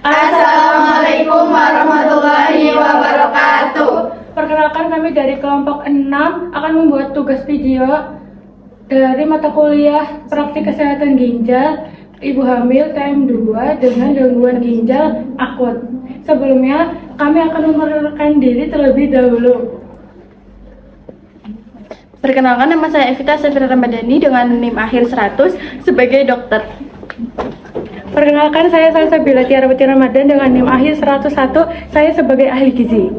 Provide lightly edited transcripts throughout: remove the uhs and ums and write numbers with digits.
Assalamualaikum warahmatullahi wabarakatuh. Perkenalkan, kami dari kelompok 6 akan membuat tugas video dari mata kuliah praktik kesehatan ginjal ibu hamil TM2 dengan gangguan ginjal akut. Sebelumnya, kami akan memperkenalkan diri terlebih dahulu. Perkenalkan, nama saya Evita Safira Ramadhani dengan NIM akhir 100 sebagai dokter. Perkenalkan, saya Salsabila Tiarawati Ramadan dengan NIM akhir 101, saya sebagai ahli gizi.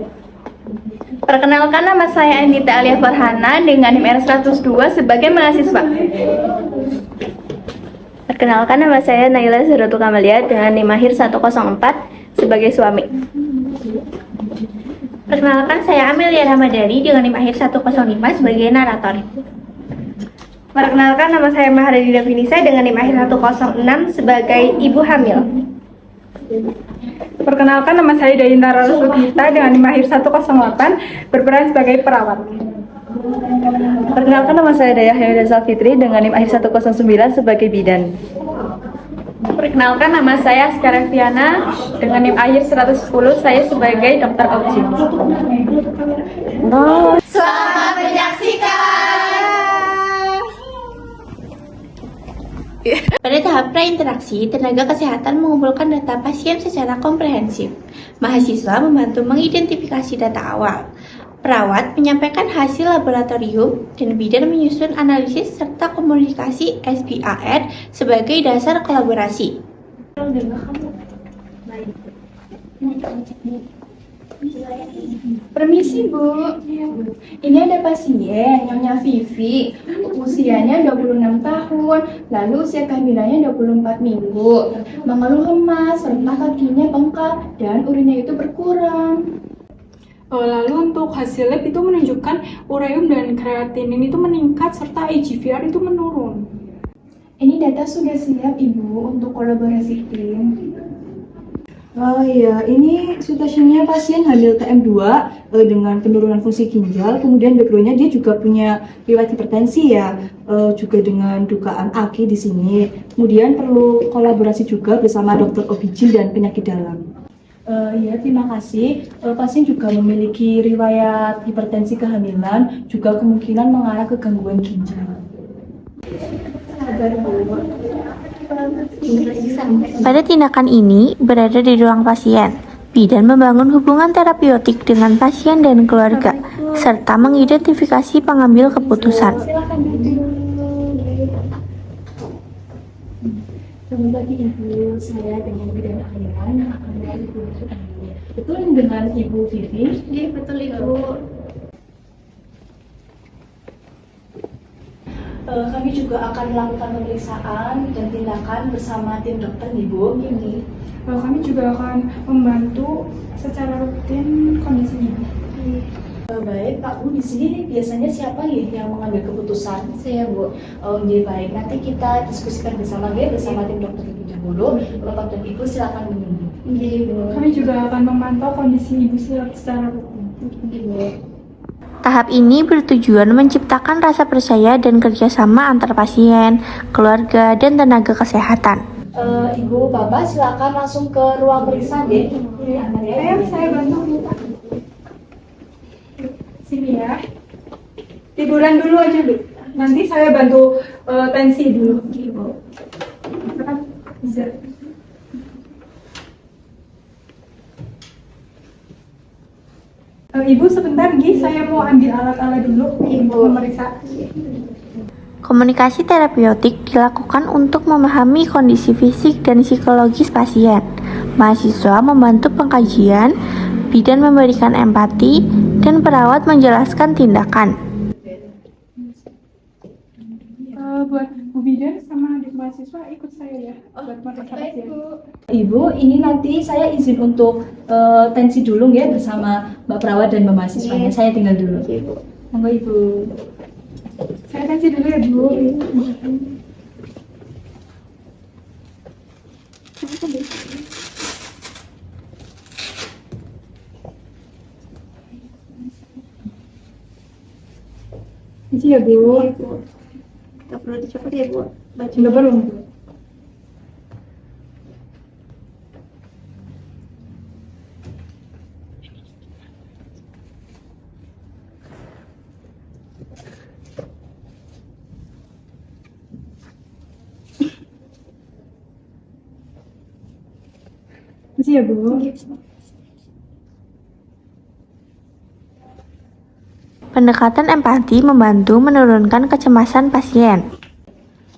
Perkenalkan, nama saya Anita Alia Farhana dengan NIM R102 sebagai mahasiswa. Perkenalkan, nama saya Naila Zuratul Kamalia dengan NIM akhir 104 sebagai suami. Perkenalkan, saya Amelia Ramadhani dengan NIM akhir 105 sebagai narator. Perkenalkan, nama saya Maharani Davinisa dengan NIM akhir 106 sebagai ibu hamil. Perkenalkan, nama saya Dayintara Rusudita dengan NIM akhir 108 berperan sebagai perawat. Perkenalkan, nama saya Daya Hamida Salfitri dengan NIM akhir 109 sebagai bidan. Perkenalkan, nama saya Askara Fiana dengan NIM akhir 110, saya sebagai dokter objin. Selamat menyaksikan. Pada tahap prainteraksi, tenaga kesehatan mengumpulkan data pasien secara komprehensif. Mahasiswa membantu mengidentifikasi data awal. Perawat menyampaikan hasil laboratorium dan bidan menyusun analisis serta komunikasi SBAR sebagai dasar kolaborasi. Permisi Bu, ini ada pasien Nyonya Vivi, usianya 26 tahun, lalu usia kehamilannya 24 minggu, mengeluh lemas serta kakinya bengkak dan urinnya itu berkurang. Lalu untuk hasil lab itu menunjukkan ureum dan kreatinin itu meningkat serta IGVR itu menurun. Ini data sudah siap Ibu untuk kolaborasi tim. Oh iya, ini situasinya pasien hamil TM2 dengan penurunan fungsi ginjal, kemudian backgroundnya dia juga punya riwayat hipertensi ya, juga dengan dugaan AKI di sini. Kemudian perlu kolaborasi juga bersama dokter OBGYN dan penyakit dalam. Iya, terima kasih. Pasien juga memiliki riwayat hipertensi kehamilan, juga kemungkinan mengarah ke gangguan ginjal. Pada tindakan ini, berada di ruang pasien, bidan membangun hubungan terapeutik dengan pasien dan keluarga, serta mengidentifikasi pengambil keputusan. Selamat pagi Ibu, saya dengan bidan kehamilan akan melakukan ibu. Betul dengan Ibu Vivi? Iya, betul Ibu. Kami juga akan melakukan pemeriksaan dan tindakan bersama tim dokter nih Bu. Kami juga akan membantu secara rutin kondisi ibu. Baik Pak Bu, di sini biasanya siapa nih yang mengambil keputusan? Saya Bu. Oh iya baik, nanti kita diskusikan bersama ya bersama tim dokter terlebih dahulu. Bapak dan Ibu silakan menunggu. Iya Bu. Kami juga akan memantau kondisi ibu secara rutin. Tahap ini bertujuan menciptakan rasa percaya dan kerjasama antar pasien, keluarga, dan tenaga kesehatan. Ibu, Bapak silakan langsung ke ruang periksa deh. Saya bantu. Sini ya. Tiduran dulu aja, Bu. Nanti saya bantu tensi dulu. Bisa. Ibu sebentar, saya mau ambil alat-alat dulu. Ibu memeriksa. Komunikasi terapeutik dilakukan untuk memahami kondisi fisik dan psikologis pasien. Mahasiswa membantu pengkajian, bidan memberikan empati, dan perawat menjelaskan tindakan. Buat Bu Bidan sama adik mahasiswa ikut saya ya. Buat memeriksa pasien. Ibu, ini nanti saya izin untuk tensi dulu ya bersama Mbak Perawat dan Mbak mahasiswanya. Saya tinggal dulu. Monggo Ibu. Saya tensi dulu ya, Bu. Tensi ya, Bu. Tidak perlu dicopot ya Bu. Nggak perlu. Makasih ya, Bu. Pendekatan empati membantu menurunkan kecemasan pasien.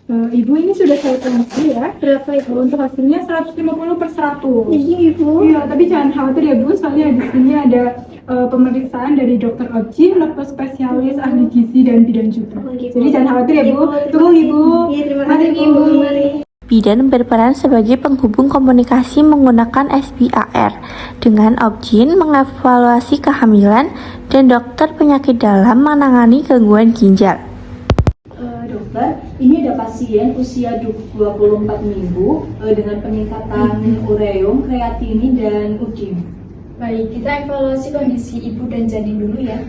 Ibu, ini sudah saya tanggung ya. Berapa Ibu? Untuk hasilnya 150/100. Ibu. Iya, tapi jangan khawatir ya Bu, soalnya di sini ada pemeriksaan dari dokter objin, dokter spesialis, ahli gizi dan bidan juga. Jadi jangan khawatir ya Bu. Tunggu Ibu. Iya, terima Mari, kasih Ibu. Mari. Bidan berperan sebagai penghubung komunikasi menggunakan SBAR dengan objin mengevaluasi kehamilan dan dokter penyakit dalam menangani gangguan ginjal. Dokter, ini ada pasien usia 24 minggu dengan peningkatan ureum, kreatinin, dan udim. Baik, kita evaluasi kondisi ibu dan janin dulu ya.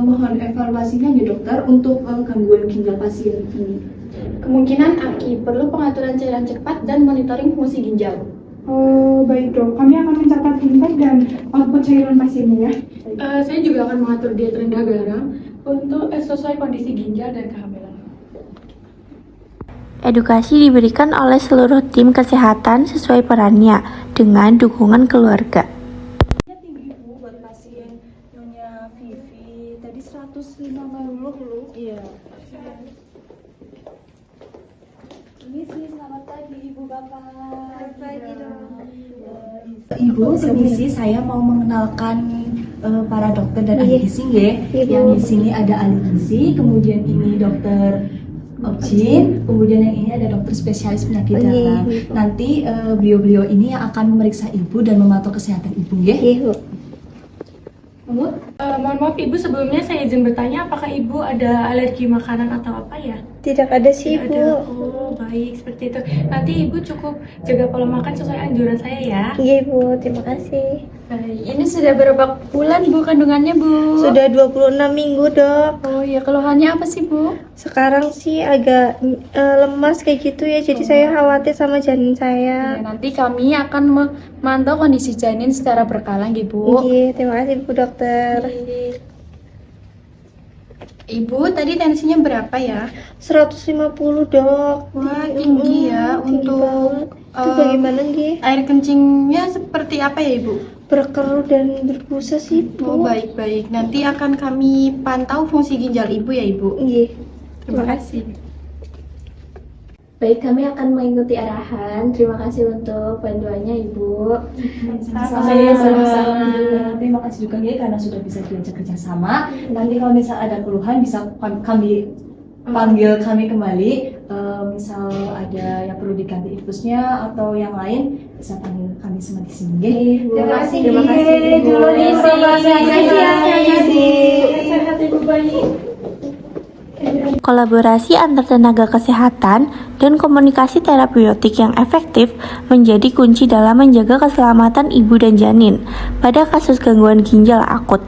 Mohon evaluasinya ya dokter untuk gangguan ginjal pasien ini. Kemungkinan AKI perlu pengaturan cairan cepat dan monitoring fungsi ginjal. Oh, baik dok. Kami akan mencatat intake dan output cairan pasiennya ya. Saya juga akan mengatur diet rendah garam untuk sesuai kondisi ginjal dan kehamilan. Edukasi diberikan oleh seluruh tim kesehatan sesuai perannya dengan dukungan keluarga. Tinggi Bu buat pasien Nyonya Vivi tadi 150. Iya. Ini sih, selamat pagi Ibu Bapak. Selamat pagi dok. Ibu, permisi, saya mau mengenalkan para dokter dan ahli gizi ya. Yang di sini ada ahli gizi, kemudian ini dokter objin, kemudian yang ini ada dokter spesialis penyakit dalam. Nanti beliau-beliau ini yang akan memeriksa ibu dan memantau kesehatan ibu ya. Mohon maaf Ibu, sebelumnya saya izin bertanya apakah Ibu ada alergi makanan atau apa ya? Tidak ada sih Tidak ada. Oh, baik seperti itu. Nanti Ibu cukup jaga pola makan sesuai anjuran saya ya. Iya Ibu, terima kasih. Baik, ini sudah berapa bulan Bu kandungannya Bu? Sudah 26 minggu dok. Oh iya, keluhannya apa sih Bu? Sekarang sih agak lemas kayak gitu ya, jadi saya khawatir sama janin Ya, saya. nanti kami akan memantau kondisi janin secara berkala nggih Bu. Iya, terima kasih Bu dokter. Ibu, tadi tensinya berapa ya? 150 dok. Wah, tinggi ya. Tinggi Untuk banget. Itu bagaimana Gi? air kencingnya seperti apa ya Ibu? Berkerut dan berbusa sih Oh, Bu. baik-baik. Nanti akan kami pantau fungsi ginjal Ibu ya Ibu. Iya. Terima kasih. Baik, kami akan mengikuti arahan. Terima kasih untuk bantuannya, Ibu. Sama-sama. Terima kasih juga ya karena sudah bisa diajak kerjasama. Nanti kalau misal ada keluhan bisa kami panggil kami kembali. Misal ada yang perlu diganti infusnya atau yang lain bisa panggil kami semua di sini. Ya. Terima kasih. Terima kasih, Ibu. Sehat Ibu bayi. Kolaborasi antar tenaga kesehatan dan komunikasi terapeutik yang efektif menjadi kunci dalam menjaga keselamatan ibu dan janin pada kasus gangguan ginjal akut.